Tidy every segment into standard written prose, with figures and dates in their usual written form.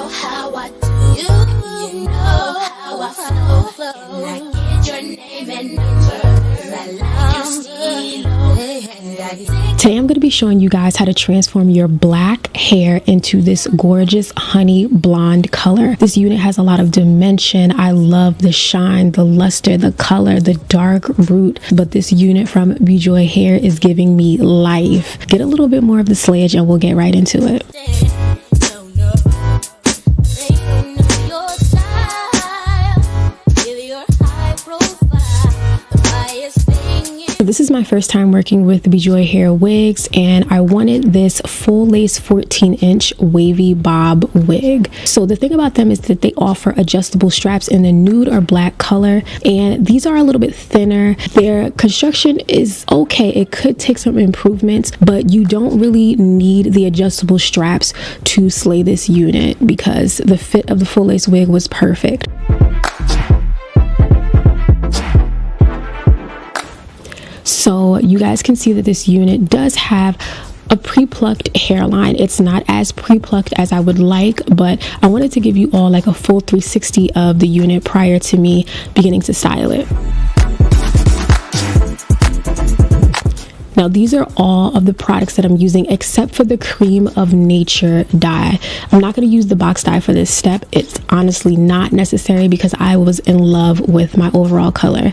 know how I do. You know how I flow. Can I get your name and number? 'Cause I like your stilo. And I think Today I'm going to be showing you guys how to transform your black hair into this gorgeous honey blonde color. This unit has a lot of dimension. I love the shine, the luster, the color, the dark root. But this unit from Bejoy Hair is giving me life. Get a little bit more of the slayage and we'll get right into it. they don't know. They don't know your style. Give your high profile. The biggest thing is So this is my first time working with Bejoy Hair Wigs, and I wanted this full lace 14-inch wavy bob wig. So the thing about them is that they offer adjustable straps in the nude or black color, and these are a little bit thinner. Their construction is okay. It could take some improvements, but you don't really need the adjustable straps to slay this unit because the fit of the full lace wig was perfect. So you guys can see that this unit does have a pre-plucked hairline. It's not as pre-plucked as I would like, but I wanted to give you all like a full 360 of the unit prior to me beginning to style it. Now these are all of the products that I'm using except for the Cream of Nature dye. I'm not going to use the box dye for this step. It's honestly not necessary because I was in love with my overall color.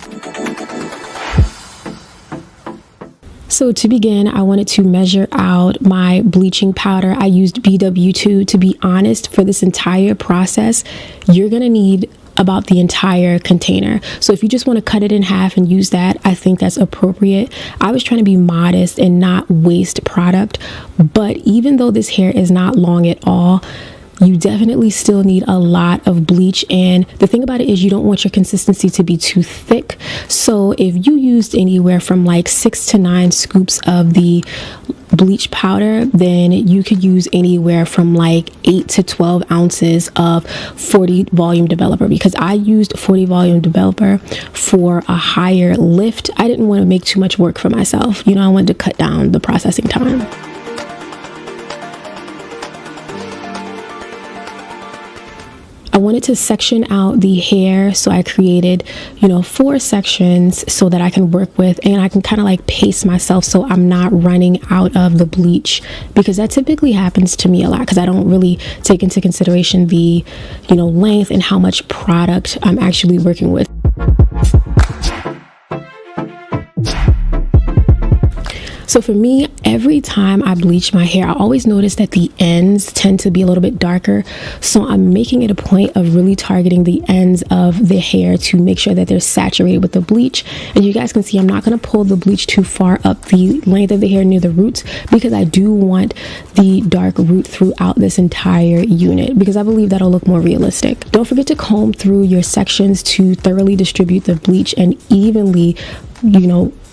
So to begin, I wanted to measure out my bleaching powder. I used BW2. To be honest, for this entire process, you're going to need about the entire container. So if you just want to cut it in half and use that, I think that's appropriate. I was trying to be modest and not waste product, but even though this hair is not long at all, you definitely still need a lot of bleach. And the thing about it is you don't want your consistency to be too thick. So if you used anywhere from like 6 to 9 scoops of the bleach powder, then you could use anywhere from like 8 to 12 ounces of 40 volume developer, because I used 40 volume developer for a higher lift. I didn't want to make too much work for myself. You know, I wanted to cut down the processing time. I wanted to section out the hair, so I created, 4 sections so that I can work with, and I can kind of like pace myself so I'm not running out of the bleach, because that typically happens to me a lot because I don't really take into consideration the, length and how much product I'm actually working with. So for me, every time I bleach my hair, I always notice that the ends tend to be a little bit darker. So I'm making it a point of really targeting the ends of the hair to make sure that they're saturated with the bleach. And you guys can see I'm not going to pull the bleach too far up the length of the hair near the roots, because I do want the dark root throughout this entire unit, because I believe that'll look more realistic. Don't forget to comb through your sections to thoroughly distribute the bleach and evenly,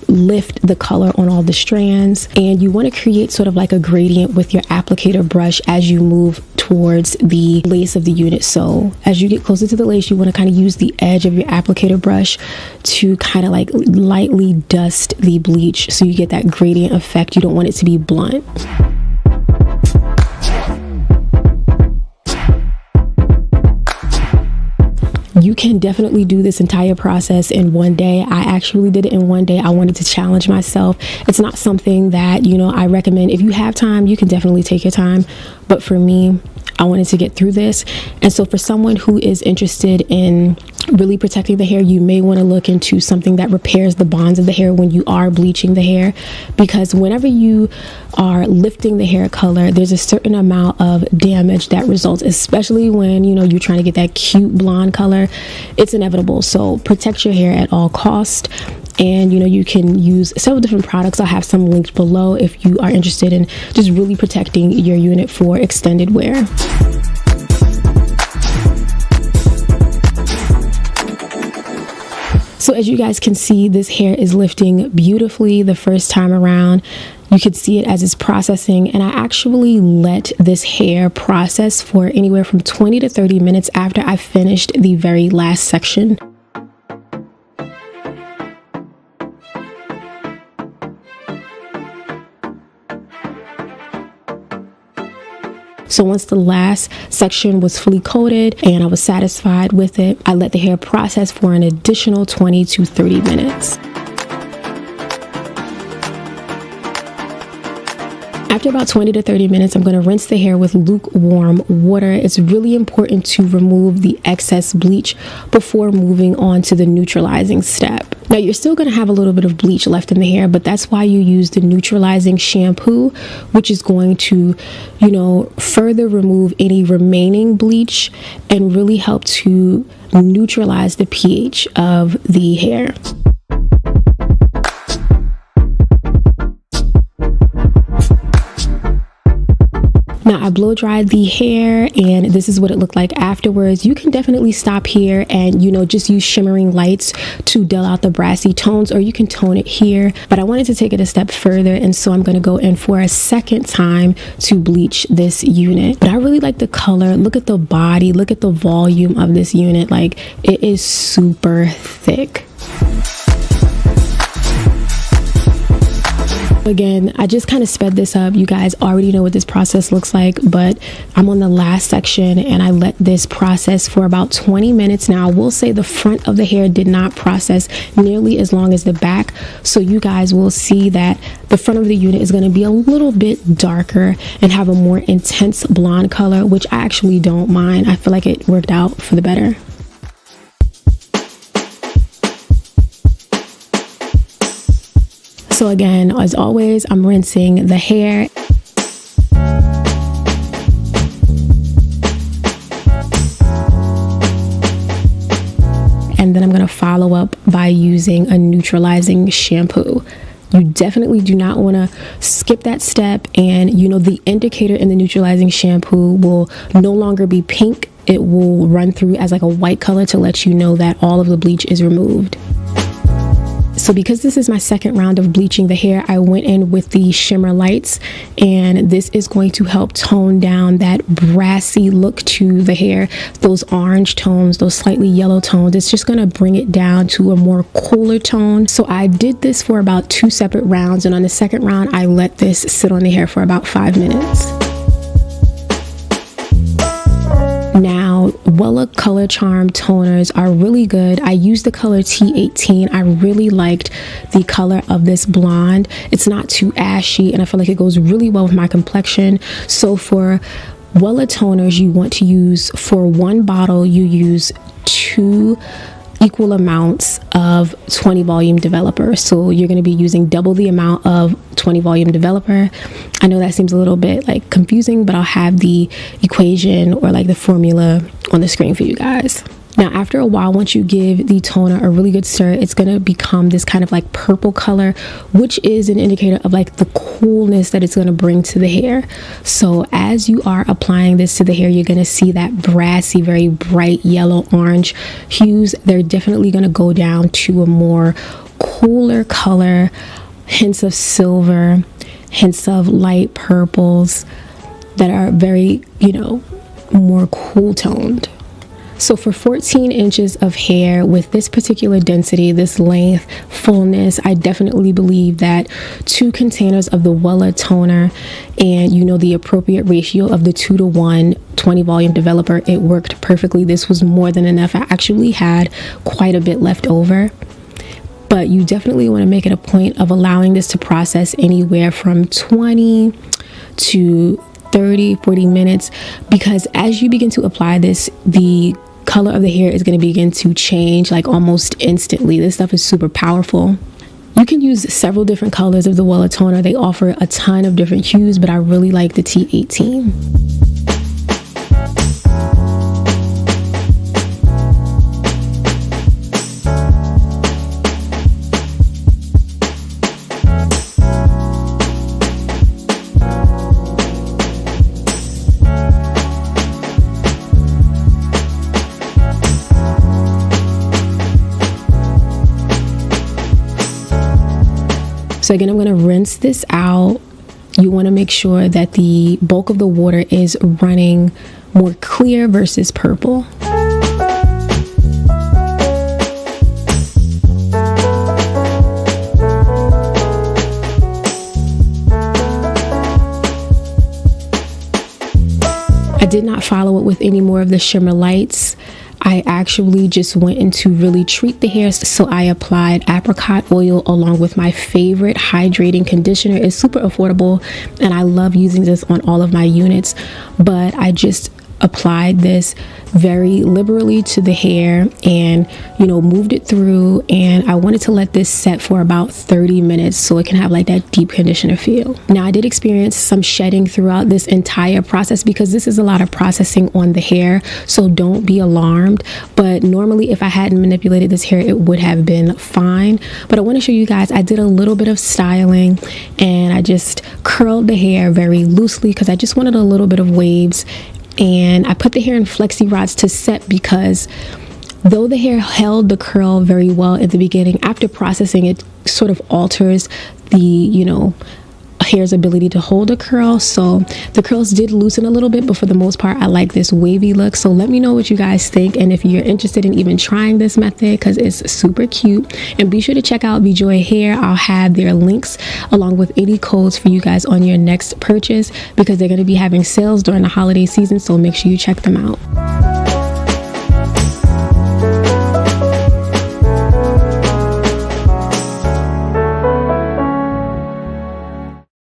lift the color on all the strands. And you want to create sort of like a gradient with your applicator brush as you move towards the lace of the unit. So as you get closer to the lace, you want to kind of use the edge of your applicator brush to kind of like lightly dust the bleach so you get that gradient effect. You don't want it to be blunt. You can definitely do this entire process in one day. I actually did it in one day. I wanted to challenge myself. It's not something that, I recommend. If you have time, you can definitely take your time. But for me, I wanted to get through this. And so for someone who is interested in really protecting the hair, you may want to look into something that repairs the bonds of the hair when you are bleaching the hair, because whenever you are lifting the hair color, there's a certain amount of damage that results, especially when you're trying to get that cute blonde color. It's inevitable. So protect your hair at all costs. And you can use several different products. I'll have some linked below if you are interested in just really protecting your unit for extended wear. So as you guys can see, this hair is lifting beautifully the first time around. You could see it as it's processing, and I actually let this hair process for anywhere from 20 to 30 minutes after I finished the very last section. So once the last section was fully coated and I was satisfied with it, I let the hair process for an additional 20 to 30 minutes. After about 20 to 30 minutes, I'm going to rinse the hair with lukewarm water. It's really important to remove the excess bleach before moving on to the neutralizing step. Now, you're still going to have a little bit of bleach left in the hair, but that's why you use the neutralizing shampoo, which is going to, further remove any remaining bleach and really help to neutralize the pH of the hair. Now, I blow dried the hair and this is what it looked like afterwards. You can definitely stop here and, just use shimmering lights to dull out the brassy tones, or you can tone it here. But I wanted to take it a step further, and so I'm going to go in for a second time to bleach this unit. But I really like the color. Look at the body. Look at the volume of this unit. Like, it is super thick. Again, I just kind of sped this up. You guys already know what this process looks like, but I'm on the last section and I let this process for about 20 minutes. Now, I will say the front of the hair did not process nearly as long as the back. So you guys will see that the front of the unit is going to be a little bit darker and have a more intense blonde color, which I actually don't mind. I feel like it worked out for the better. So again, as always, I'm rinsing the hair. And then I'm going to follow up by using a neutralizing shampoo. You definitely do not want to skip that step. And the indicator in the neutralizing shampoo will no longer be pink. It will run through as like a white color to let you know that all of the bleach is removed. So because this is my second round of bleaching the hair, I went in with the shimmer lights, and this is going to help tone down that brassy look to the hair, those orange tones, those slightly yellow tones. It's just going to bring it down to a more cooler tone. So I did this for about 2 separate rounds, and on the second round, I let this sit on the hair for about 5 minutes. Now, Wella Color Charm toners are really good. I used the color T18. I really liked the color of this blonde. It's not too ashy, and I feel like it goes really well with my complexion. So for Wella toners, you want to use, for one bottle, you use 2 equal amounts of 20 volume developer. So you're going to be using double the amount of 20 volume developer. I know that seems a little bit like confusing, but I'll have the equation or like the formula on the screen for you guys. Now, after a while, once you give the toner a really good stir, it's going to become this kind of like purple color, which is an indicator of like the coolness that it's going to bring to the hair. So as you are applying this to the hair, you're going to see that brassy, very bright yellow orange hues. They're definitely going to go down to a more cooler color, hints of silver, hints of light purples that are very, more cool toned. So for 14 inches of hair with this particular density, this length, fullness, I definitely believe that 2 containers of the Wella toner and the appropriate ratio of the 2-to-1 20 volume developer, it worked perfectly. This was more than enough. I actually had quite a bit left over. But you definitely want to make it a point of allowing this to process anywhere from 20 to 30, 40 minutes, because as you begin to apply this, the color of the hair is going to begin to change like almost instantly. This stuff is super powerful. You can use several different colors of the Wella toner. They offer a ton of different hues, but I really like the T18. So again, I'm going to rinse this out. You want to make sure that the bulk of the water is running more clear versus purple. did not follow it with any more of the shimmer lights. I actually just went in to really treat the hair, so I applied apricot oil along with my favorite hydrating conditioner. It's super affordable and I love using this on all of my units, but I just applied this very liberally to the hair and, you know, moved it through, and I wanted to let this set for about 30 minutes so it can have like that deep conditioner feel. Now, I did experience some shedding throughout this entire process because this is a lot of processing on the hair, so don't be alarmed. But normally if I hadn't manipulated this hair, it would have been fine. But I want to show you guys, I did a little bit of styling and I just curled the hair very loosely because I just wanted a little bit of waves. And I put the hair in flexi rods to set because though the hair held the curl very well at the beginning, after processing it sort of alters the, you know, hair's ability to hold a curl. So the curls did loosen a little bit, but for the most part I like this wavy look. So let me know what you guys think, and if you're interested in even trying this method, because it's super cute. And be sure to check out Bejoy Hair. I'll have their links along with any codes for you guys on your next purchase, because they're going to be having sales during the holiday season, so make sure you check them out.